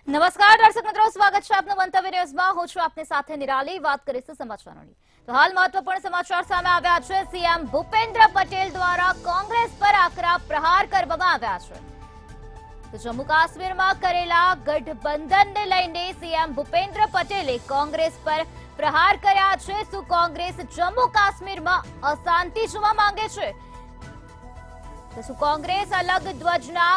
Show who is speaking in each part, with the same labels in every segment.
Speaker 1: નમસ્કાર દર્શક મિત્રો, સ્વાગત છે આપનું મંતવ્ય ન્યૂઝમાં। હું છું આપની સાથે નિરાલી। વાત કરીશું સમાચારોની। તો હાલ મહત્વપૂર્ણ સમાચાર સામે આવ્યા છે। સીએમ ભૂપેન્દ્ર પટેલ દ્વારા કોંગ્રેસ પર આકરા પ્રહાર કરવામાં આવ્યા છે। તો જમ્મુ કાશ્મીરમાં કરેલા ગઠબંધનને લઈને સીએમ ભૂપેન્દ્ર પટેલે કોંગ્રેસ પર પ્રહાર કર્યા છે। શું કોંગ્રેસ જમ્મુ કાશ્મીરમાં અશાંતિ જોવા માંગે છે? તો શું કોંગ્રેસ અલગ ધ્વજના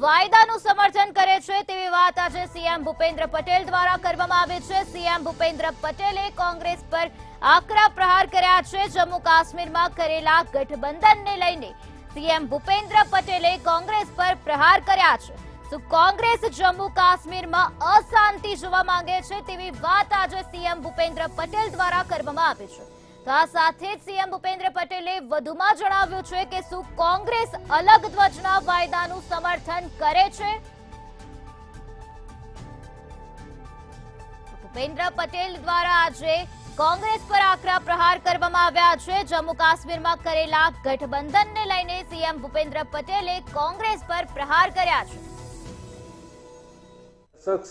Speaker 1: વાયદાનું સમર્થન કરે છે? તેવી વાત આજે સીએમ ભૂપેન્દ્ર પટેલ દ્વારા કરવામાં આવી છે। સીએમ ભૂપેન્દ્ર પટેલે કોંગ્રેસ પર આકરા પ્રહાર કર્યા છે। જમ્મુ કાશ્મીરમાં કરેલા ગઠબંધનને લઈને સીએમ ભૂપેન્દ્ર પટેલે કોંગ્રેસ પર પ્રહાર કર્યા છે। શું કોંગ્રેસ જમ્મુ કાશ્મીરમાં અશાંતિ જોવા માંગે છે? તેવી વાત આજે સીએમ ભૂપેન્દ્ર પટેલ દ્વારા કરવામાં આવી છે। તો આ સાથે જ સીએમ ભૂપેન્દ્ર પટેલે વધુમાં જણાવ્યું છે કે શું કોંગ્રેસ અલગ ધ્વજના વાયદાનું સમર્થન કરે છે? ભૂપેન્દ્ર પટેલ દ્વારા આજે કોંગ્રેસ પર આકરા પ્રહાર કરવામાં આવ્યા છે। જમ્મુ કાશ્મીરમાં કરેલા ગઠબંધનને લઈને સીએમ ભૂપેન્દ્ર પટેલે કોંગ્રેસ પર પ્રહાર કર્યા છે।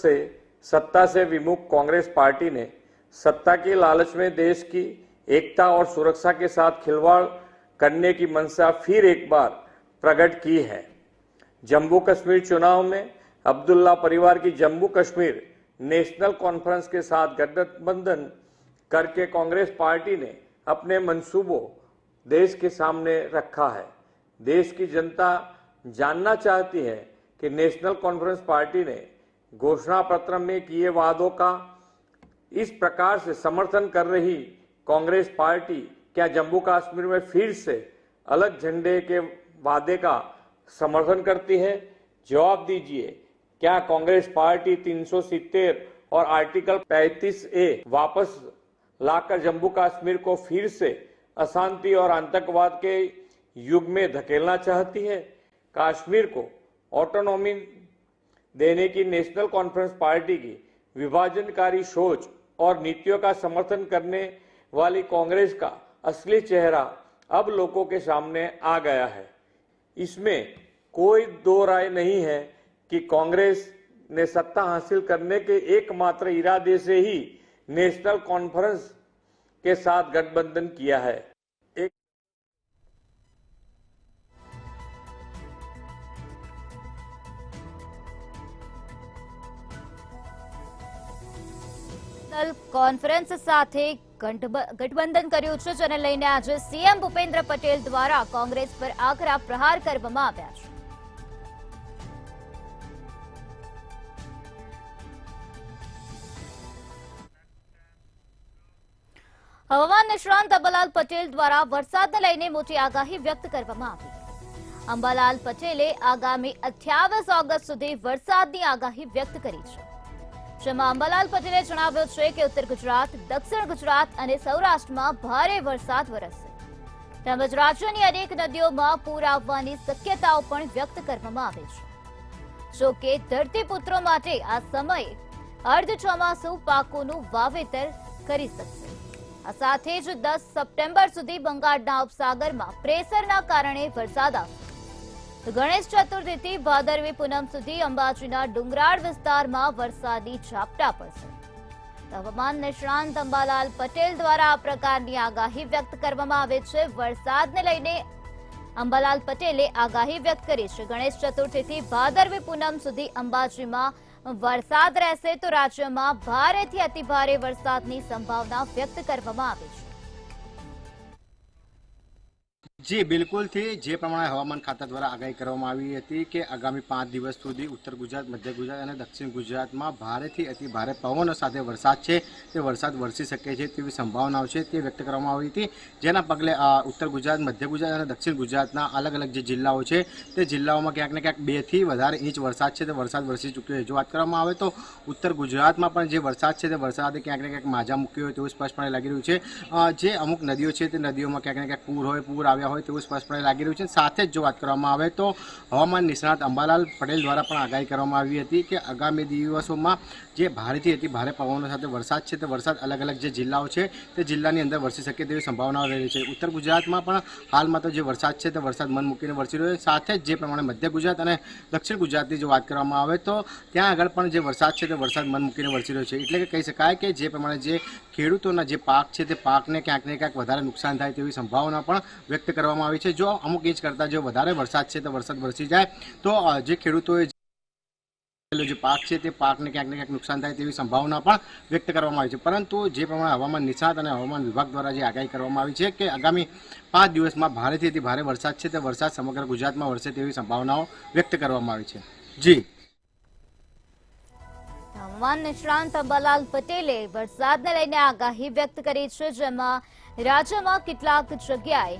Speaker 2: से सत्ता से विमुख कांग्रेस पार्टी ने सत्ता के लालच में देश की एकता और सुरक्षा के साथ खिलवाड़ करने की मंशा फिर एक बार प्रकट की है। जम्मू कश्मीर चुनाव में अब्दुल्ला परिवार की जम्मू कश्मीर नेशनल कॉन्फ्रेंस के साथ गठबंधन करके कांग्रेस पार्टी ने अपने मंसूबों देश के सामने रखा है। देश की जनता जानना चाहती है कि नेशनल कॉन्फ्रेंस पार्टी ने घोषणा पत्र में किए वादों का इस प्रकार से समर्थन कर रही कांग्रेस पार्टी क्या जम्मू कश्मीर में फिर से अलग झंडे के वादे का समर्थन करती है? जवाब दीजिए। क्या कांग्रेस पार्टी 370 और आर्टिकल 35A वापस लाकर जम्मू कश्मीर को फिर से अशांति और आतंकवाद के युग में धकेलना चाहती है? कश्मीर को ऑटोनॉमी देने की नेशनल कॉन्फ्रेंस पार्टी की विभाजनकारी सोच और नीतियों का समर्थन करने वाली कांग्रेस का असली चेहरा अब लोगों के सामने आ गया है। इसमें कोई दो राय नहीं है कि कांग्रेस ने सत्ता हासिल करने के एकमात्र इरादे से ही नेशनल कॉन्फ्रेंस के साथ गठबंधन किया है।
Speaker 1: કોન્ફરન્સ સાથે ગઠબંધન કર્યું છે, જેને લઈને આજે સીએમ ભૂપેન્દ્ર પટેલ દ્વારા કોંગ્રેસ પર આકરા પ્રહાર કરવામાં આવ્યા છે। હવામાન નિષ્ણાંત અંબાલાલ પટેલ દ્વારા વરસાદને લઈને મોટી આગાહી વ્યક્ત કરવામાં આવી। અંબાલાલ પટેલે આગામી 28 ઓગસ્ટ સુધી વરસાદની આગાહી વ્યક્ત કરી છે, જેમાં અંબાલાલ પટેલે જણાવ્યું છે કે ઉત્તર ગુજરાત, દક્ષિણ ગુજરાત અને સૌરાષ્ટ્રમાં ભારે વરસાદ વરસશે, તેમજ રાજ્યની અનેક નદીઓમાં પૂર આવવાની શક્યતાઓ પણ વ્યક્ત કરવામાં આવી છે। જો કે ધરતીપુત્રો માટે આ સમયે અર્ધ ચોમાસુ પાકોનું વાવેતર કરી શકશે। આ સાથે જ 10 સપ્ટેમ્બર સુધી બંગાળના ઉપસાગરમાં પ્રેશરના કારણે વરસાદ આવશે। તો ગણેશ ચતુર્થીથી ભાદરવી પૂનમ સુધી અંબાજીના ડુંગરાળ વિસ્તારમાં વરસાદી ઝાપટા પડશે। હવામાન નિષ્ણાંત અંબાલાલ પટેલ દ્વારા આ પ્રકારની આગાહી વ્યક્ત કરવામાં આવે છે। વરસાદને લઈને અંબાલાલ પટેલે આગાહી વ્યક્ત કરી છે। ગણેશ ચતુર્થીથી ભાદરવી પૂનમ સુધી અંબાજીમાં વરસાદ રહેશે, તો રાજ્યમાં ભારેથી અતિભારે વરસાદની સંભાવના વ્યક્ત કરવામાં આવી છે।
Speaker 3: जी बिल्कुल थी जे प्रमाणे हवामान खाता द्वारा आगाही करवामां आवी हती कि आगामी 5 दिवस सुधी उत्तर गुजरात, मध्य गुजरात और दक्षिण गुजरात में भारेथी अति भारे पवनो साथे वरसाद छे ते वरसाद वरसी शके छे तेवी संभावनाओ छे ते व्यक्त करवामां आवी हती। जेना पगले उत्तर गुजरात, मध्य गुजरात और दक्षिण गुजरातना अलग अलग जे जिल्लाओ छे ते जिल्लाओमां क्यांक ने क्यांक 2 થી વધારે इंच वरसाद छे ते वरसाद वरसी चूक्यो छे। जो वात करवामां आवे तो उत्तर गुजरात में पण जे वरसाद छे ते वरसादे क्यांक ने क्यांक माजा मूक्यो होय तेवुं स्पष्टपणे लागी रह्युं छे। जे अमुक नदीओ छे ते नदीओमां क्यांक ने क्यांक पूर आव्या હોય તેવું સ્પષ્ટપણે લાગી રહ્યું છે। સાથે જ જો વાત કરવામાં આવે તો હવામાન નિષ્ણાત અંબાલાલ પટેલ દ્વારા પણ આગાહી કરવામાં આવી હતી કે આગામી દિવસોમાં જે ભારેથી અતિ ભારે પવનો સાથે વરસાદ છે તે વરસાદ અલગ અલગ જે જિલ્લાઓ છે તે જિલ્લાની અંદર વરસી શકે તેવી સંભાવનાઓ રહેલી છે। ઉત્તર ગુજરાતમાં પણ હાલમાં તો જે વરસાદ છે તે વરસાદ મન મૂકીને વરસી રહ્યો છે। સાથે જ જે પ્રમાણે મધ્ય ગુજરાત અને દક્ષિણ ગુજરાતની જો વાત કરવામાં આવે તો ત્યાં આગળ પણ જે વરસાદ છે તે વરસાદ મન મૂકીને વરસી રહ્યો છે। એટલે કે કહી શકાય કે જે પ્રમાણે જે ખેડૂતોના જે પાક છે તે પાકને ક્યાંક ને ક્યાંક વધારે નુકસાન થાય તેવી સંભાવના પણ વ્યક્ત કરવામાં આવી છે। જો અમુક ઇંચ કરતાં જો વધારે વરસાદ છે તો વરસાદ વરસી જાય તો જે ખેડૂતોએ જે પાક છે તે પાકને ક્યાંક ને ક્યાંક નુકસાન થાય તેવી સંભાવના પણ વ્યક્ત કરવામાં આવી છે। પરંતુ જે પ્રમાણે હવામાન નિષ્ણાત અને હવામાન વિભાગ દ્વારા જે આગાહી કરવામાં આવી છે કે આગામી 5 દિવસમાં ભારેથી અતિ ભારે વરસાદ છે તે વરસાદ સમગ્ર ગુજરાતમાં વરસે તેવી સંભાવનાઓ વ્યક્ત કરવામાં આવી છે। જી
Speaker 1: હવામાન નિષ્ણાંત અંબાલાલ પટેલે વરસાદને લઈને આગાહી વ્યક્ત કરી છે, જેમાં રાજ્યમાં કેટલાક જગ્યાએ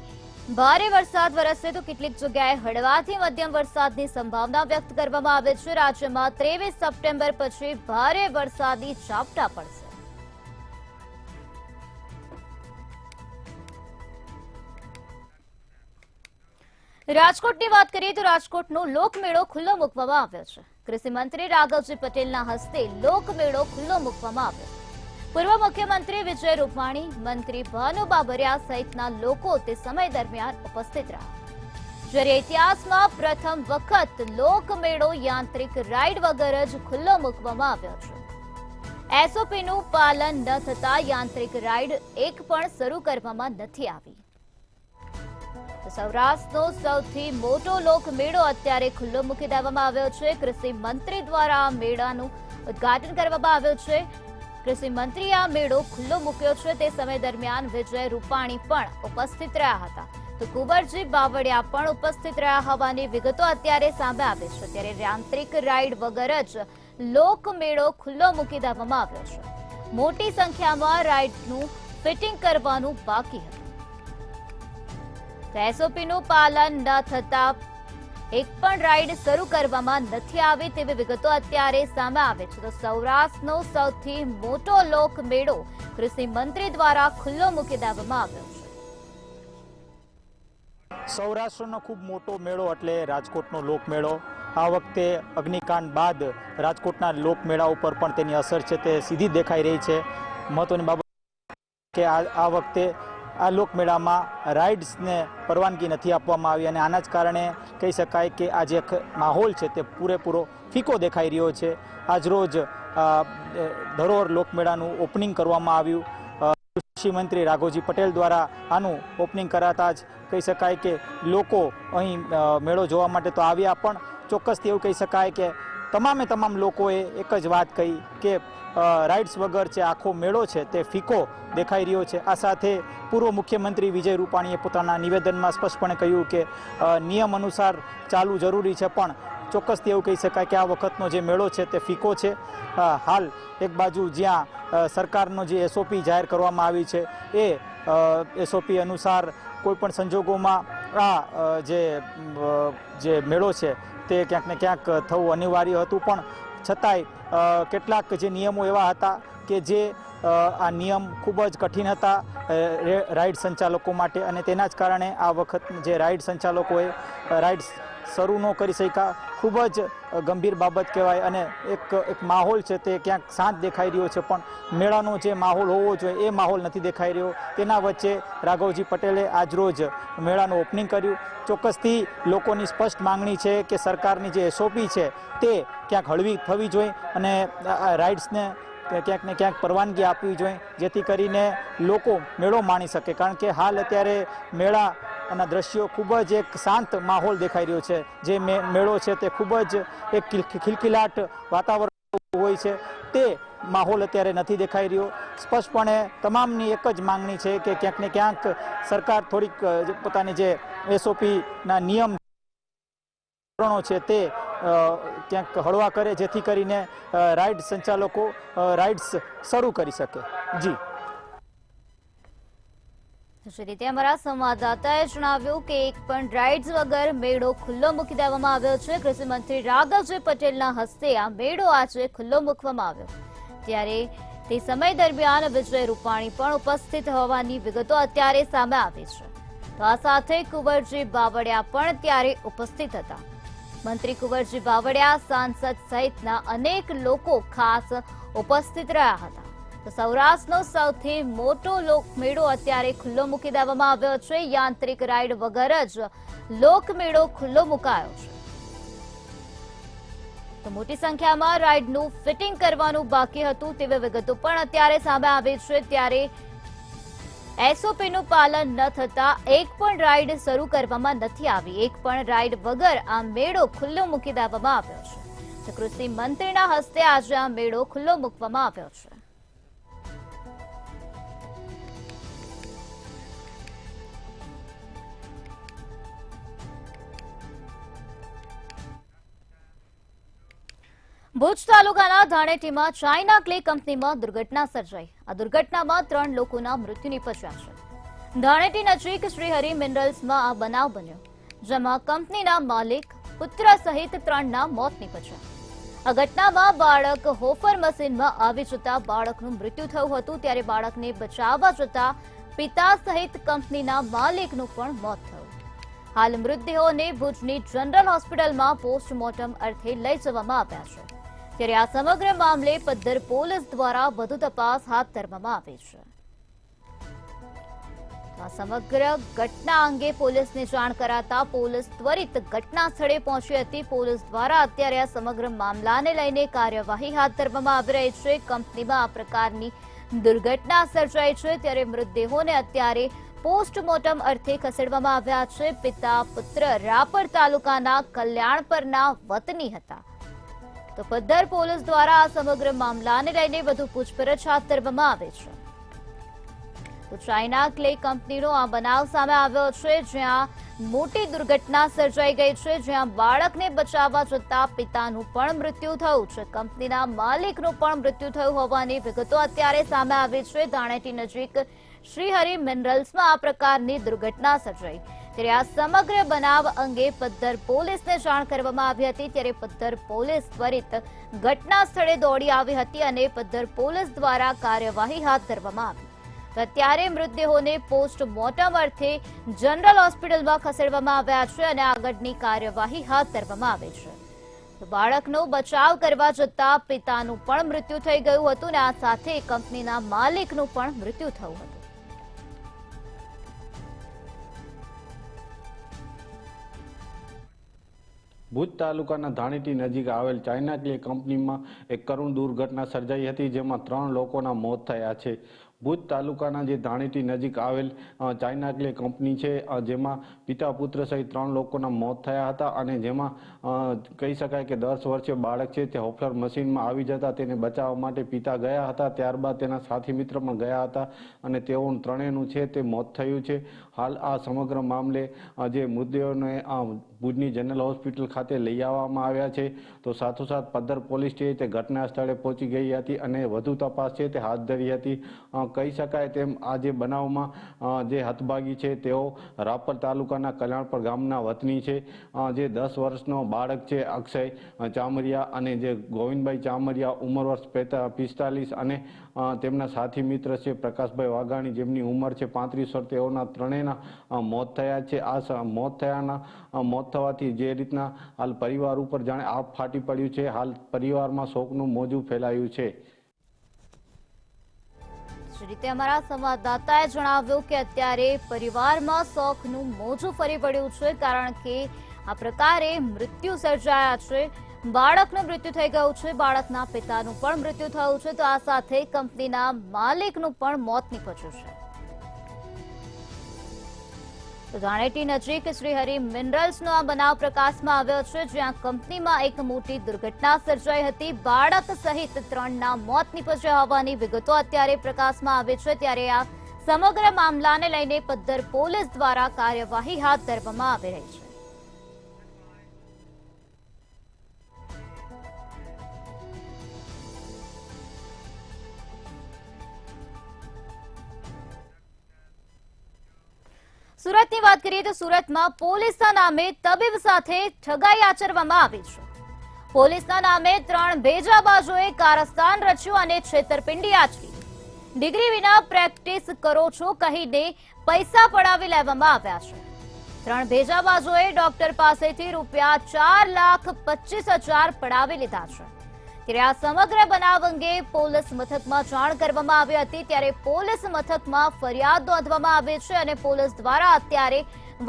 Speaker 1: ભારે વરસાદ વરસશે તો કેટલીક જગ્યાએ હળવાથી મધ્યમ વરસાદની સંભાવના વ્યક્ત કરવામાં આવે છે। રાજ્યમાં 23 સપ્ટેમ્બર પછી ભારે વરસાદી ઝાપટા પડશે। રાજકોટની વાત કરીએ તો રાજકોટનો લોકમેળો ખુલ્લો મૂકવામાં આવ્યો છે। કૃષિ મંત્રી રાઘવજી પટેલના હસ્તે લોકમેળો ખુલ્લો મૂકવામાં આવ્યો। પૂર્વ મુખ્યમંત્રી વિજય રૂપાણી, મંત્રી ભાનુ બાબરિયા સહિતના લોકો તે સમય દરમિયાન ઉપસ્થિત રહ્યા, જ્યારે ઇતિહાસમાં પ્રથમ વખત લોકમેળો યાંત્રિક રાઇડ વગર જ ખુલ્લો મૂકવામાં આવ્યો છે। એસઓપીનું પાલન ન થતા યાંત્રિક રાઇડ એક પણ શરૂ કરવામાં નથી આવી। સૌરાષ્ટ્રનો સૌથી મોટો લોકમેળો અત્યારે ખુલ્લો મૂકી દેવામાં આવ્યો છે। કૃષિ મંત્રી દ્વારા આ મેળાનું ઉદ્ઘાટન કરવામાં આવ્યું છે। કૃષિ મંત્રીએ આ મેળો ખુલ્લો મૂક્યો છે તે સમય દરમિયાન વિજય રૂપાણી પણ ઉપસ્થિત રહ્યા હતા, તો કુંવરજી બાવળિયા પણ ઉપસ્થિત રહ્યા હોવાની વિગતો અત્યારે સામે આવે છે। ત્યારે યાંત્રિક રાઇડ વગર જ લોકમેળો ખુલ્લો મૂકી દેવામાં આવ્યો છે। મોટી સંખ્યામાં રાઇડનું ફિટિંગ કરવાનું બાકી હતું। એસઓપીનું પાલન ન થતા એક પણ રાઇડ શરૂ કરવામાં નથી આવી તેવી વિગતો અત્યારે સામે આવે છે। તો સૌરાષ્ટ્રનો સૌથી મોટો લોકમેળો કૃષિ મંત્રી દ્વારા ખુલ્લો મૂકી દેવામાં આવ્યો છે।
Speaker 4: સૌરાષ્ટ્રનો ખૂબ મોટો મેળો એટલે રાજકોટનો લોકમેળો। આ વખતે અગ્નિકાંડ બાદ રાજકોટના લોકમેળા ઉપર પણ તેની અસર છે તે સીધી દેખાઈ રહી છે। મહત્વની બાબત કે આ વખતે આ લોકમેળામાં રાઇડ્સને પરવાનગી નથી આપવામાં આવી અને આના જ કારણે કહી શકાય કે આ જે માહોલ છે તે પૂરેપૂરો ફીકો દેખાઈ રહ્યો છે। આજરોજ ધરોહર લોકમેળાનું ઓપનિંગ કરવામાં આવ્યું। કૃષિ મંત્રી રાઘવજી પટેલ દ્વારા આનું ઓપનિંગ કરાતા જ કહી શકાય કે લોકો અહીં મેળો જોવા માટે તો આવ્યા, પણ ચોક્કસથી એવું કહી શકાય કે તમામ લોકોએ એક જ વાત કહી કે રાઇડ્સ વગર જે આખો મેળો છે તે ફીકો દેખાઈ રહ્યો છે। આ સાથે પૂર્વ મુખ્યમંત્રી વિજય રૂપાણીએ પોતાના નિવેદનમાં સ્પષ્ટપણે કહ્યું કે નિયમ અનુસાર ચાલવું જરૂરી છે, પણ ચોક્કસથી એવું કહી શકાય કે આ વખતનો જે મેળો છે તે ફીકો છે। હાલ એક બાજુ જ્યાં સરકારનો જે એસઓપી જાહેર કરવામાં આવી છે એ એસઓપી અનુસાર કોઈપણ સંજોગોમાં આ જે મેળો છે તે ક્યાંક ને ક્યાંક થવું અનિવાર્ય હતું, પણ છતાંય કેટલાક જે નિયમો એવા હતા કે જે આ નિયમ ખૂબ જ કઠિન હતા રાઇડ સંચાલકો માટે, અને તેના જ કારણે આ વખત જે રાઇડ સંચાલકોએ રાઇડ્સ શરૂ ન કરી શક્યા। ખૂબ જ ગંભીર બાબત કહેવાય અને એક માહોલ છે તે ક્યાંક શાંત દેખાઈ રહ્યો છે, પણ મેળાનો જે માહોલ હોવો જોઈએ એ માહોલ નથી દેખાઈ રહ્યો। તેના વચ્ચે રાઘવજી પટેલે આજરોજ મેળાનું ઓપનિંગ કર્યું। ચોક્કસથી લોકોની સ્પષ્ટ માંગણી છે કે સરકારની જે એસઓપી છે તે ક્યાંક હળવી થવી જોઈએ અને રાઇડ્સને ક્યાંક ને ક્યાંક પરવાનગી આપવી જોઈએ, જેથી કરીને લોકો મેળો માણી શકે। કારણ કે હાલ અત્યારે મેળાના દ્રશ્યો ખૂબ જ એક શાંત માહોલ દેખાઈ રહ્યો છે। જે મેળો છે તે ખૂબ જ એક ખિલખિલાટ વાતાવરણ હોય છે તે માહોલ અત્યારે નથી દેખાઈ રહ્યો। સ્પષ્ટપણે તમામની એક જ માંગણી છે કે ક્યાંક ને ક્યાંક સરકાર થોડીક પોતાની જે એસઓપીના નિયમ છે તે ક્યાંક હળવા કરે, જેથી કરીને રાઇડ સંચાલકો રાઇડ્સ શરૂ કરી શકે। જી
Speaker 1: જે રીતે અમારા સંવાદદાતાએ જણાવ્યું કે એક પણ રાઇડ્સ વગર મેળો ખુલ્લો મૂકી દેવામાં આવ્યો છે। કૃષિ મંત્રી રાઘવજી પટેલના હસ્તે આ મેળો આજે ખુલ્લો મૂકવામાં આવ્યો, ત્યારે તે સમય દરમિયાન વિજય રૂપાણી પણ ઉપસ્થિત હોવાની વિગતો અત્યારે સામે આવી છે। તો આ સાથે કુંવરજી બાવળિયા પણ ત્યારે ઉપસ્થિત હતા. મંત્રી કુંવરજી બાવળિયા, સાંસદ સહિતના અનેક લોકો ખાસ ઉપસ્થિત રહ્યા હતા. તો સૌરાષ્ટ્રનો સૌથી મોટો લોકમેળો અત્યારે ખુલ્લો મૂકી દેવામાં આવ્યો છે. યાંત્રિક રાઈડ વગર જ લોકમેળો ખુલ્લો મુકાયો છે. તો મોટી સંખ્યામાં રાઈડનું ફિટિંગ કરવાનું બાકી હતું તેવી વિગતો પણ અત્યારે સામે આવી છે. ત્યારે એસઓપીનું પાલન ન થતા એક પણ રાઈડ શરૂ કરવામાં નથી આવી. એક પણ રાઈડ વગર આ મેળો ખુલ્લો મૂકી દેવામાં આવ્યો છે. તો કૃષિ મંત્રીના હસ્તે આજે આ મેળો ખુલ્લો મૂકવામાં આવ્યો છે. ભુજ તાલુકાના ધાણેટીમાં ચાઇના ક્લે કંપનીમાં દુર્ઘટના સર્જાઈ. આ દુર્ઘટનામાં 3 લોકોના મૃત્યુ નિપજ્યા છે. ધાણેટી નજીક શ્રીહરિ મિનરલ્સમાં આ બનાવ બન્યો, જેમાં કંપનીના માલિક, પુત્ર સહિત 3ના મોત નિપજ્યા. આ ઘટનામાં બાળક હોફર મશીનમાં આવી જતા બાળકનું મૃત્યુ થયું હતું. ત્યારે બાળકને બચાવવા જતા પિતા સહિત કંપનીના માલિકનું પણ મોત થયું. હાલ મૃતદેહોને ભુજની જનરલ હોસ્પિટલમાં પોસ્ટમોર્ટમ અર્થે લઈ જવામાં આવ્યા છે. ત્યારે આ સમગ્ર મામલે પદ્ધર પોલીસ દ્વારા વધુ તપાસ હાથ ધરવામાં આવી છે. આ સમગ્ર ઘટના અંગે પોલીસને જાણ કરાતા પોલીસ ત્વરિત ઘટના સ્થળે પહોંચી હતી. પોલીસ દ્વારા અત્યારે આ સમગ્ર મામલાને લઈને કાર્યવાહી હાથ ધરવામાં આવી રહી છે. કંપનીમાં આ પ્રકારની દુર્ઘટના સર્જાઈ છે. ત્યારે મૃતદેહોને અત્યારે પોસ્ટમોર્ટમ અર્થે ખસેડવામાં આવ્યા છે. પિતા પુત્ર રાપર તાલુકાના કલ્યાણપરના વતની હતા. તો પદ્ધર પોલીસ દ્વારા આ સમગ્ર મામલાને લઈને વધુ પૂછપરછ હાથ ધરવામાં આવે છે. તો ચાઇના ક્લે કંપનીનો આ બનાવ સામે આવ્યો છે, જ્યાં મોટી દુર્ઘટના સર્જાઈ ગઈ છે, જ્યાં બાળકને બચાવવા જતા પિતાનું પણ મૃત્યુ થયું છે. કંપનીના માલિકનું પણ મૃત્યુ થયું હોવાની વિગતો અત્યારે સામે આવી છે. ધાણેટી નજીક શ્રીહરિ મિનરલ્સમાં આ પ્રકારની દુર્ઘટના સર્જાઈ. ત્યારે આ સમગ્ર બનાવ અંગે પદ્ધર પોલીસને જાણ કરવામાં આવી હતી. ત્યારે પદ્ધર પોલીસ ત્વરિત ઘટના સ્થળે દોડી આવી હતી અને પદ્ધર પોલીસ દ્વારા કાર્યવાહી હાથ ધરવામાં આવી. તો અત્યારે મૃતદેહોને પોસ્ટમોર્ટમ અર્થે જનરલ હોસ્પિટલમાં ખસેડવામાં આવ્યા છે અને આગળની કાર્યવાહી હાથ ધરવામાં આવી છે. તો બાળકનો બચાવ કરવા જતા પિતાનું પણ મૃત્યુ થઈ ગયું હતું અને આ સાથે કંપનીના માલિકનું પણ મૃત્યુ થયું હતું.
Speaker 5: ભુજ તાલુકાના ધાણેટી નજીક આવેલ ચાઇના ક્લે કંપનીમાં એક કરુણ દુર્ઘટના સર્જાઈ હતી, જેમાં 3 લોકોના મોત થયા છે. ભુજ તાલુકાના જે ધાણેટી નજીક આવેલ ચાઇના ક્લે કંપની છે, જેમાં પિતા પુત્ર સહિત 3 લોકોના મોત થયા હતા અને જેમાં કહી શકાય કે 10 વર્ષીય બાળક છે તે હોફલર મશીનમાં આવી જતા તેને બચાવવા માટે પિતા ગયા હતા. ત્યારબાદ તેના સાથી મિત્ર પણ ગયા હતા અને તેઓ 3નું છે તે મોત થયું છે. હાલ આ સમગ્ર મામલે જે મૃતદેહોને ભુજની જનરલ હોસ્પિટલ ખાતે લઈ આવવામાં આવ્યા છે. તો સાથોસાથ પદ્ધર પોલીસ છે તે ઘટના સ્થળે પહોંચી ગઈ હતી અને વધુ તપાસ છે તે હાથ ધરી હતી. કહી શકાય તેમ આ જે બનાવમાં જે હતભાગી છે તેઓ રાપર તાલુકાના કલ્યાણપર ગામના વતની છે. જે 10 વર્ષનો બાળક છે અક્ષય ચામરિયા અને જે ગોવિંદભાઈ ચામરિયા ઉંમર વર્ષ 45 અને તેમના સાથી મિત્ર છે પ્રકાશભાઈ વાઘાણી, જેમની ઉંમર છે 35 વર્ષ. તેઓના 3ના મોત થયા છે. આ મોત થવાથી જે રીતના હાલ પરિવાર ઉપર જાણે આપ ફાટી પડ્યું છે. હાલ પરિવારમાં શોકનું મોજું ફેલાયું છે.
Speaker 1: જે રીતે અમારા સંવાદદાતાએ જણાવ્યું કે અત્યારે પરિવારમાં શોકનું મોજું ફરી વળ્યું છે, કારણ કે આ પ્રકારે મૃત્યુ સર્જાયા છે. બાળકનું મૃત્યુ થઈ ગયું છે, બાળકના પિતાનું પણ મૃત્યુ થયું છે, તો આ સાથે કંપનીના માલિકનું પણ મોત નીપજ્યું છે. તો ધાણેટી નજીક શ્રીહરિ મિનરલ્સનો આ બનાવ પ્રકાશમાં આવ્યો છે, જ્યાં કંપનીમાં એક મોટી દુર્ઘટના સર્જાઈ હતી. બાળક સહિત 3ના મોત નીપજ્યા હોવાની વિગતો અત્યારે પ્રકાશમાં આવે છે. ત્યારે આ સમગ્ર મામલાને લઈને પદ્ધર પોલીસ દ્વારા કાર્યવાહી હાથ ધરવામાં આવી રહી છે. સુરતની વાત કરીએ તો સુરતમાં પોલીસના નામે તબીબ સાથે ઠગાઈ આચરવામાં આવી છે. પોલીસના નામે 3 ભેજાબાજોએ કારસ્તાન રચ્યું અને છેતરપિંડી આચરી. ડિગ્રી વિના પ્રેક્ટિસ કરો છો કહીને પૈસા પડાવી લેવામાં આવ્યા છે। 3 ભેજાબાજોએ ડોક્ટર પાસેથી રૂપિયા 4,25,000 પડાવી લીધા છે। ત્યારે આ સમગ્ર બનાવ અંગે પોલીસ મથકમાં જાણ કરવામાં આવી હતી। ત્યારે પોલીસ મથકમાં ફરિયાદ નોંધવામાં આવી છે અને પોલીસ દ્વારા અત્યારે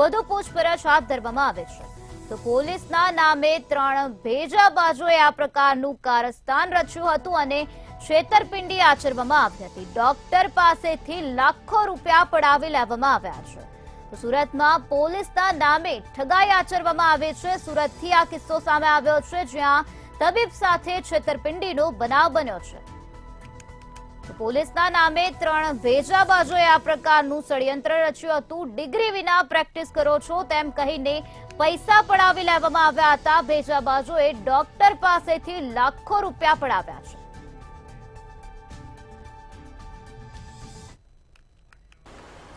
Speaker 1: વધુ પૂછપરછ હાથ ધરવામાં આવે છે। તો પોલીસના નામે 3 ભેજાબાજોએ આ પ્રકારનું કારસ્તાન રચ્યું હતું અને છેતરપિંડી આચરવામાં આવી હતી। ડોક્ટર પાસેથી લાખો રૂપિયા પડાવી લેવામાં આવ્યા છે। તો સુરતમાં પોલીસના નામે ઠગાઈ આચરવામાં આવે છે। સુરતથી આ કિસ્સો સામે આવ્યો છે, જ્યાં તબીબ સાથે છેતરપિંડીનો બનાવ બન્યો છે। તો પોલીસના નામે 3 ભેજાબાજોએ આ પ્રકારનું ષડયંત્ર રચ્યું હતું। ડિગ્રી વિના પ્રેક્ટિસ કરો છો તેમ કહીને પૈસા પડાવી લેવામાં આવ્યા હતા। ભેજાબાજોએ ડોક્ટર પાસેથી લાખો રૂપિયા પડાવ્યા છે।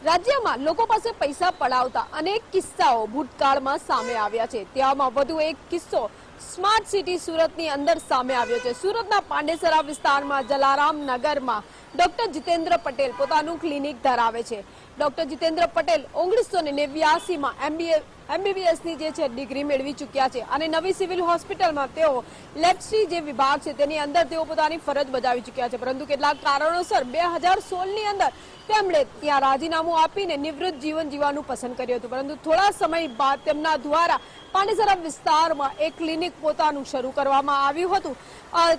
Speaker 6: રાજ્યમાં લોકો પાસે પૈસા પડાવતા અનેક કિસ્સાઓ ભૂતકાળમાં સામે આવ્યા છે। તેવામાં વધુ એક કિસ્સો સ્માર્ટ સિટી સુરતની અંદર સામે આવ્યો છે। સુરતના પાંડેસરા વિસ્તારમાં જલારામ નગરમાં ડોક્ટર જીતેન્દ્ર પટેલ પોતાનું ક્લિનિક ધરાવે છે। ડોક્ટર જીતેન્દ્ર પટેલ 1989માં MBBSની જે છે ડિગ્રી મેળવી ચૂક્યા છે અને નવી સિવિલ હોસ્પિટલમાં તેઓ લેબોરેટરી જે વિભાગ છે તેની અંદર તેઓ પોતાની ફરજ બજાવી ચૂક્યા છે। પરંતુ કેટલાક કારણોસર 2016ની અંદર તેમણે ત્યાં રાજીનામું આપીને નિવૃત્ત જીવન જીવવાનું પસંદ કર્યું હતું। પરંતુ થોડા સમય બાદ તેમના દ્વારા પાંડેસરા વિસ્તારમાં એક ક્લિનિક પોતાનું શરૂ કરવામાં આવ્યું હતું।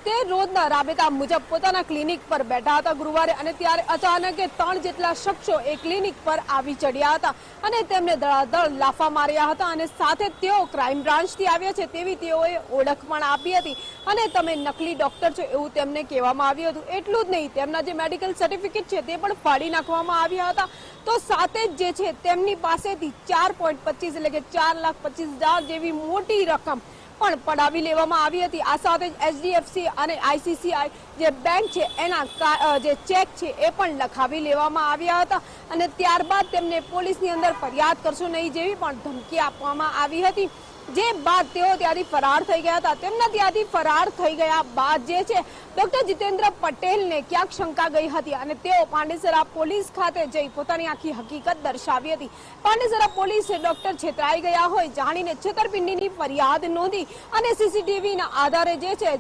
Speaker 6: તે રોજના રાબેતા મુજબ પોતાના ક્લિનિક પર બેઠા હતા ગુરુવારે, અને ત્યારે અચાનક 3 જેટલા શખ્સો એ ક્લિનિક પર આવી ચડ્યા હતા અને તેમને ધડાધડ લાફા માર્યા હતા અને સાથે તેઓ ક્રાઇમ બ્રાન્ચથી આવ્યા છે તેવી તેઓએ ઓળખ પણ આપી હતી અને તમે નકલી ડોક્ટર છો એવું તેમને કહેવામાં આવ્યું હતું। એટલું જ નહીં, તેમના જે મેડિકલ સર્ટિફિકેટ છે તે પણ ફાડી નાખવામાં આવ્યા હતા। તો સાથે જ જે છે તેમની પાસેથી 4.25 એટલે કે 4,25,000 જેવી મોટી રકમ પણ પડાવી લેવામાં આવી હતી। આ સાથે જ HDFC અને ICICI જે બેંક છે એના જે ચેક છે એ પણ લખાવી લેવામાં આવ્યા હતા અને ત્યારબાદ તેમને પોલીસની અંદર ફરિયાદ કરશો નહીં જેવી પણ ધમકી આપવામાં આવી હતી। જે બાદ તેઓ ત્યાંથી ફરાર થઈ ગયા હતા। તેમના ત્યાંથી ફરાર થઈ ગયા બાદ જે છે ડોક્ટર જીતેન્દ્ર પટેલને ક્યાંક શંકા ગઈ હતી અને તેઓ પાંડેસરા પોલીસ ખાતે જઈ પોતાની આખી હકીકત દર્શાવી હતી। પાંડેસરા પોલીસે ડોક્ટર છેતરાઈ ગયા હોય જાણીને છેતરપિંડીની ફરિયાદ નોંધી અને CCTVના આધારે જે છે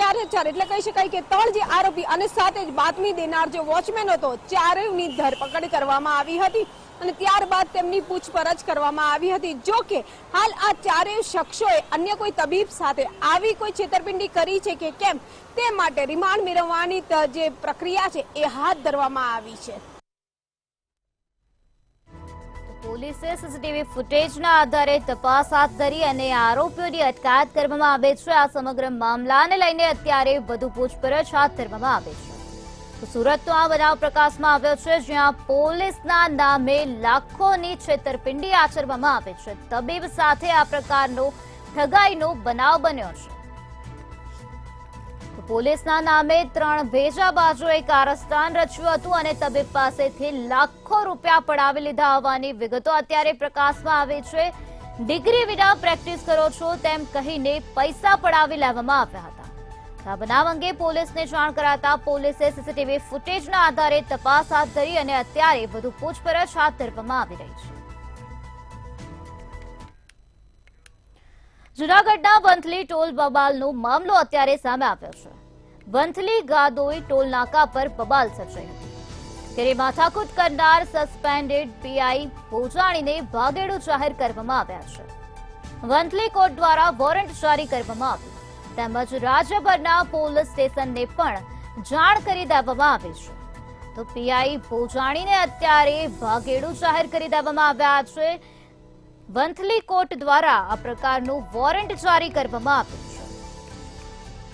Speaker 6: 4 એટલે કહી શકાય કે 3 જે આરોપી અને સાથે જ બાતમી દેનાર જે વોચમેન હતો 4ની ધરપકડ કરવામાં આવી હતી અને ત્યારબાદ તેમની પૂછપરછ કરવામાં આવી હતી। જો કે હાલ આ 4 શખ્સોએ અન્ય કોઈ તબીબ સાથે આવી કોઈ છેતરપિંડી કરી છે કે કેમ તે માટે રિમાન્ડ મેળવવાની જે પ્રક્રિયા છે એ હાથ ધરવામાં આવી છે।
Speaker 1: પોલીસે સીસીટીવી ફૂટેજના આધારે તપાસ હાથ ધરી અને આરોપીઓની અટકાયત કરવામાં આવે છે। આ સમગ્ર મામલાને લઈને અત્યારે વધુ પૂછપરછ હાથ ધરવામાં આવે છે। તો સુરતનો આ બનાવ પ્રકાશમાં આવ્યો છે, જ્યાં પોલીસના નામે લાખોની છેતરપિંડી આચરવામાં આવે છે। તબીબ સાથે આ પ્રકારનો ઠગાઈનો બનાવ બન્યો છે। પોલીસના નામે 3 ભેજાબાજોએ કારસ્તાન રચ્યું હતું અને તબીબ પાસેથી લાખો રૂપિયા પડાવી લીધા હોવાની વિગતો અત્યારે પ્રકાશમાં આવી છે। ડિગ્રી વિના પ્રેક્ટિસ કરો છો તેમ કહીને પૈસા પડાવી લેવામાં આવ્યા હતા। આ બનાવ અંગે પોલીસને જાણ કરાતા પોલીસે સીસીટીવી ફૂટેજના આધારે તપાસ હાથ ધરી અને અત્યારે વધુ પૂછપરછ હાથ ધરવામાં આવી રહી છે। જૂનાગઢના વંથલી ટોલ બબાલનો મામલો અત્યારે સામે આવ્યો છે। વંથલી ગાદોઈ ટોલ નાકા પર બબાલ સર્જાઈ હતી, ત્યારે માથાકૂટ કરનાર સસ્પેન્ડેડ PI ભોજાણીને ભાગેડુ જાહેર કરવામાં આવ્યા છે। વંથલી કોર્ટ દ્વારા વોરંટ જારી કરવામાં આવ્યું તેમજ રાજ્યભરના પોલીસ સ્ટેશનને પણ જાણ કરી દેવામાં આવી છે। તો PI ભોજાણીને અત્યારે ભાગેડુ જાહેર કરી દેવામાં આવ્યા છે। વંથલી કોર્ટ દ્વારા આ પ્રકારનું વોરંટ જારી કરવામાં આવ્યું છે।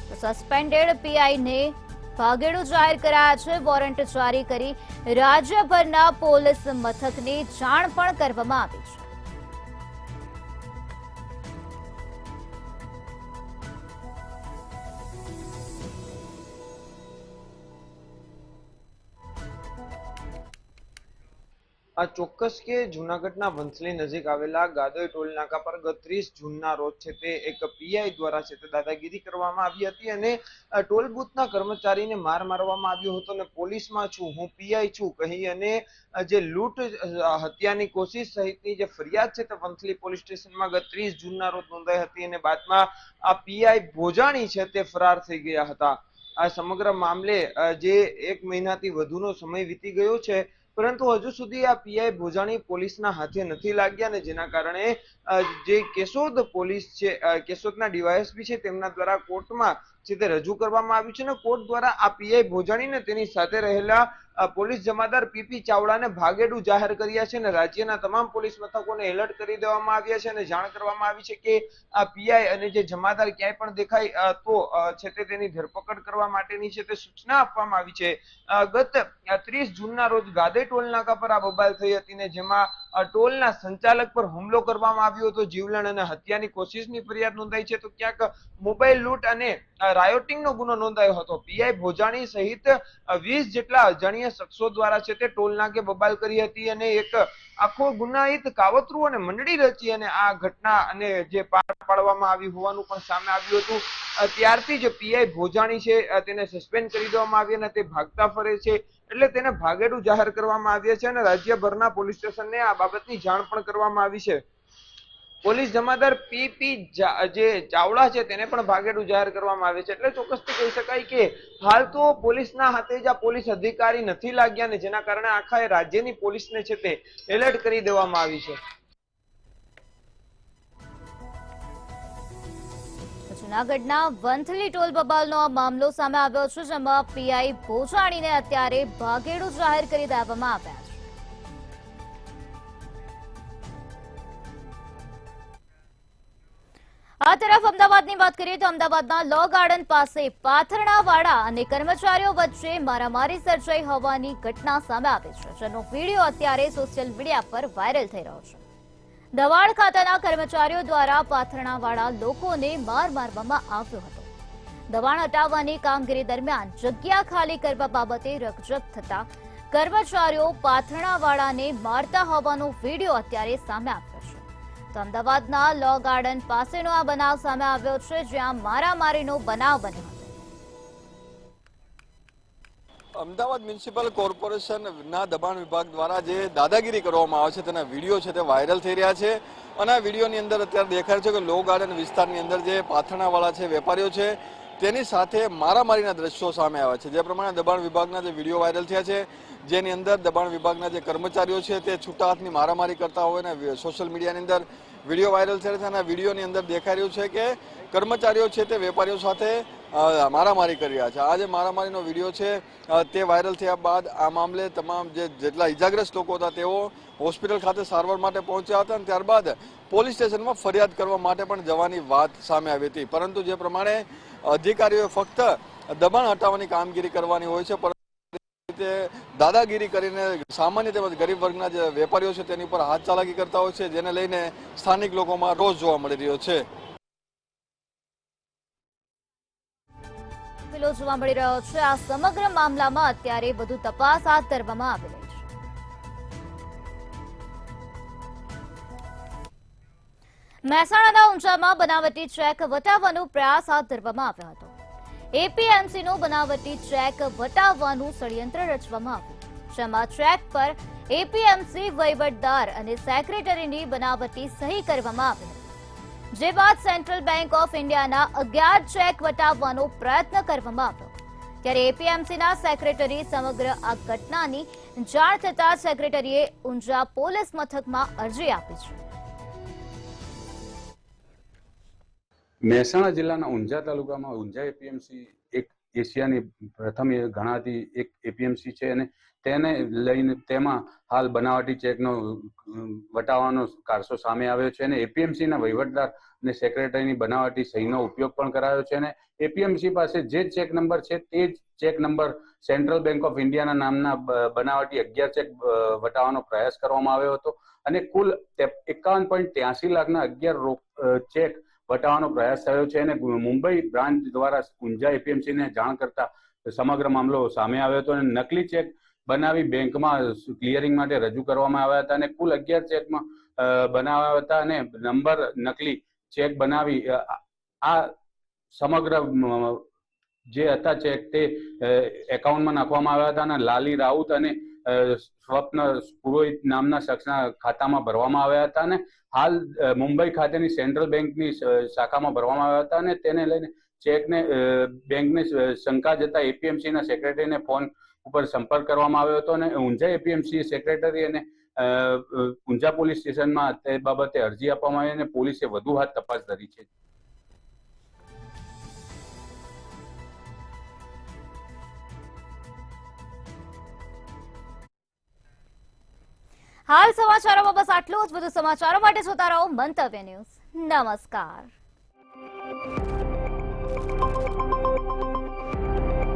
Speaker 1: તો સસ્પેન્ડેડ PI ને ભાગેડુ જાહેર કરાયા છે। વોરંટ જારી કરી રાજ્યભરના પોલીસ મથકની જાણ પણ કરવામાં આવી છે।
Speaker 7: આ ચોક્કસ કે જૂનાગઢના વંથલી નજીક આવેલા ગાદોઈ ટોલ નાકા પર ગત 30 જૂનના રોજ છે તે એક પીઆઈ દ્વારા છે તે દાદાગીરી કરવામાં આવી હતી અને ટોલ બૂથના કર્મચારીને માર મારવામાં આવ્યો હતો અને પોલીસમાં છું, હું પીઆઈ છું કહી અને જે લૂંટ હત્યાની કોશિશ સહિતની જે ફરિયાદ છે તે વંથલી પોલીસ સ્ટેશનમાં ગત 30 જૂનના રોજ નોંધાઈ હતી અને બાદમાં આ પીઆઈ ભોજાણી છે તે ફરાર થઈ ગયા હતા. આ સમગ્ર મામલે જે 1 મહિનાથી વધુનો સમય વીતી ગયો છે, પરંતુ હજુ સુધી આ પીઆઈ ભોજાણી પોલીસના હાથે નથી લાગ્યા અને જેના કારણે જે કેશોદ પોલીસ છે, કેશોદના ડીવાયએસપી છે, તેમના દ્વારા કોર્ટમાં છે તે રજૂ કરવામાં આવ્યું છે અને કોર્ટ દ્વારા આ પીઆઈ ભોજાણીને તેની સાથે રહેલા પોલીસ જમાદાર પીપી ચાવડાને ભાગેડુ જાહેર કર્યા છે અને રાજ્યના તમામ પોલીસ મથકોને એલર્ટ કરી દેવામાં આવ્યા છે અને જાણ કરવામાં આવી છે કે આ પીઆઈ અને જે જમાદાર ક્યાંય પણ દેખાય તો છે તે તેની ધરપકડ કરવા માટેની છે તે સૂચના આપવામાં આવી છે. ગત 30 જૂનના રોજ ગાદોઈ ટોલ નાકા પર આ બબાલ થઈ હતી ને જેમાં ટોલના સંચાલક પર હુમલો કરવામાં આવ્યો હતો, જીવલેણ અને હત્યાની કોશિશની ફરિયાદ નોંધાઈ છે તો ક્યાંક મોબાઈલ લૂંટ અને રાયોટિંગનો ગુનો નોંધાયો હતો. પીઆઈ ભોજાણી સહિત 20 જેટલા અજાણ્યા શખ્સો દ્વારા છે તે ટોલ નાકે બબાલ કરી હતી અને એક આખો ગુનાહિત કાવતરું અને મંડળી રચી અને આ ઘટના અને જે પાર પાડવામાં આવી હોવાનું પણ સામે આવ્યું હતું. ત્યારથી જ પીઆઈ ભોજાણી છે તેને સસ્પેન્ડ કરી દેવામાં આવી અને તે ભાગતા ફરે છે, એટલે તેને ભાગેડુ જાહેર કરવામાં આવ્યા છે અને રાજ્યભરના પોલીસ સ્ટેશનને આ બાબતની જાણ પણ કરવામાં આવી છે. પોલીસ જમાદાર પીપી જે ચાવડા છે તેને પણ ભાગેડુ જાહેર કરવામાં આવે છે. એટલે ચોક્કસથી કહી શકાય કે હાલ તો પોલીસના હાથે જ આ પોલીસ અધિકારી નથી લાગ્યા ને જેના કારણે આખા રાજ્યની પોલીસને છે તે એલર્ટ કરી દેવામાં આવી છે.
Speaker 1: જૂનાગઢના વંથલી ટોલ બબાલનો આ મામલો સામે આવ્યો છે, જેમાં પીઆઈ ભોજાણીને અત્યારે ભાગેડુ જાહેર કરી દેવામાં આવ્યા છે. આ તરફ અમદાવાદની વાત કરીએ તો અમદાવાદના લો ગાર્ડન પાસે પાથરણાવાળા અને કર્મચારીઓ વચ્ચે મારામારી સર્જાઈ હોવાની ઘટના સામે આવી છે, જેનો વિડીયો અત્યારે સોશિયલ મીડિયા પર વાયરલ થઈ રહ્યો છે. દવાડ ખાતાના કર્મચારીઓ દ્વારા પાથરણાવાળા લોકોને માર મારવામાં આવ્યો હતો. દબાણ હટાવવાની કામગીરી દરમિયાન જગ્યા ખાલી કરવા બાબતે રકઝક થતા કર્મચારીઓ પાથરણાવાળાને મારતા હોવાનો વિડીયો અત્યારે સામે આવ્યો છે. તો અમદાવાદના લો ગાર્ડન પાસેનો આ બનાવ સામે આવ્યો છે, જ્યાં મારામારીનો બનાવ બન્યો હતો.
Speaker 8: અમદાવાદ મ્યુનિસિપલ કોર્પોરેશનના દબાણ વિભાગ દ્વારા જે દાદાગીરી કરવામાં આવે છે તેના વિડીયો છે તે વાયરલ થઈ રહ્યા છે અને આ વિડીયોની અંદર અત્યારે દેખાય છે કે લો ગાર્ડન વિસ્તારની અંદર જે પાથરણાવાળા છે, વેપારીઓ છે, તેની સાથે મારામારીના દ્રશ્યો સામે આવ્યા છે. જે પ્રમાણે દબાણ વિભાગના જે વિડીયો વાયરલ થયા છે, જેની અંદર દબાણ વિભાગના જે કર્મચારીઓ છે તે છૂટા હાથની મારામારી કરતા હોય ને સોશિયલ મીડિયાની અંદર વિડીયો વાયરલ થયા છે અને આ વિડીયોની અંદર દેખાઈ રહ્યું છે કે કર્મચારીઓ છે તે વેપારીઓ સાથે મારામારી કરી રહ્યા છે. આ જે મારામારીનો વિડીયો છે તે વાયરલ થયા બાદ આ મામલે તમામ જેટલા ઇજાગ્રસ્ત લોકો હતા તેઓ હોસ્પિટલ ખાતે સારવાર માટે પહોંચ્યા હતા અને ત્યારબાદ પોલીસ સ્ટેશનમાં ફરિયાદ કરવા માટે પણ જવાની વાત સામે આવી હતી. પરંતુ જે પ્રમાણે અધિકારીઓએ ફક્ત દબાણ હટાવવાની કામગીરી કરવાની હોય છે, પરંતુ દાદાગીરી કરીને સામાન્ય તેમજ ગરીબ વર્ગના જે વેપારીઓ છે તેની ઉપર હાથ ચાલાકી કરતા હોય છે, જેને લઈને સ્થાનિક લોકોમાં રોષ જોવા મળી રહ્યો છે.
Speaker 1: જોવા મળી રહ્યો છે. આ સમગ્ર મામલામાં અત્યારે વધુ તપાસ હાથ ધરવામાં આવી રહી છે. મહેસાણાના ઊંઝામાં બનાવટી ચેક વટાવવાનો પ્રયાસ હાથ ધરવામાં આવ્યો હતો. એપીએમસીનો બનાવટી ચેક વટાવવાનું ષડયંત્ર રચવામાં આવ્યું, જેમાં ચેક પર એપીએમસી વહીવટદાર અને સેક્રેટરીની બનાવટી સહી કરવામાં આવી હતી. જે બાદ સેન્ટ્રલ બેંક ઓફ ઇન્ડિયાના 11 ચેક વટાવવાનો પ્રયત્ન કરવામાં આવ્યો. ત્યારે એપીએમસીના સેક્રેટરી સમગ્ર આ ઘટનાની જાણ થતાં સેક્રેટરીએ ઊંઝા પોલીસ મથકમાં અરજી આપી છે.
Speaker 9: મહેસાણા જિલ્લાના ઊંઝા તાલુકામાં ઊંઝા એપીએમસી એક એશિયાની પ્રથમ ગણાતી એક એપીએમસી છે અને તેને લઈને તેમાં હાલ બનાવટી ચેકનો વટાવવાનો કારસો સામે આવ્યો છે અને એપીએમસીના વહીવટદાર અને સેક્રેટરીની બનાવટી સહીનો ઉપયોગ પણ કરાયો છે અને એપીએમસી પાસે જે ચેક નંબર છે તે જ check number central bank of ઇન્ડિયાના નામના બનાવટી 11 ચેક વટાવવાનો પ્રયાસ કરવામાં આવ્યો હતો અને કુલ 51.83 લાખના 11 ચેક વટાવવાનો પ્રયાસ થયો છે અને મુંબઈ બ્રાન્ચ દ્વારા ઊંઝા એપીએમસીને જાણ કરતા સમગ્ર મામલો સામે આવ્યો હતો અને નકલી ચેક બનાવી બેંકમાં ક્લિયરિંગ માટે રજૂ કરવામાં આવ્યા હતા અને કુલ 11 ચેકમાં બનાવ્યા હતા અને નંબર નકલી ચેક બનાવી આ સમગ્ર જે હતા ચેક તે એકાઉન્ટમાં નાખવામાં આવ્યા હતા અને લાલી રાઉત અને સ્વપ્ન પુરોહિત નામના શખ્સના ખાતામાં ભરવામાં આવ્યા હતા અને હાલ મુંબઈ ખાતેની સેન્ટ્રલ બેંકની શાખામાં ભરવામાં આવ્યા હતા અને તેને લઈને ચેકને બેંકને શંકા જતા એપીએમસીના સેક્રેટરીને ફોન ઉપર સંપર્ક કરવામાં આવ્યો હતો અને ઊંઝા એપીએમસી સેક્રેટરી અને ઊંઝા પોલીસ સ્ટેશનમાં તે બાબતે અરજી આપવામાં આવી અને પોલીસે વધુ હાથ તપાસ ધરી છે.
Speaker 1: હાલ સમાચારોમાં બસ આટલું જ. વધુ સમાચારો માટે જોતા રહો મંતવ્ય ન્યૂઝ. નમસ્કાર.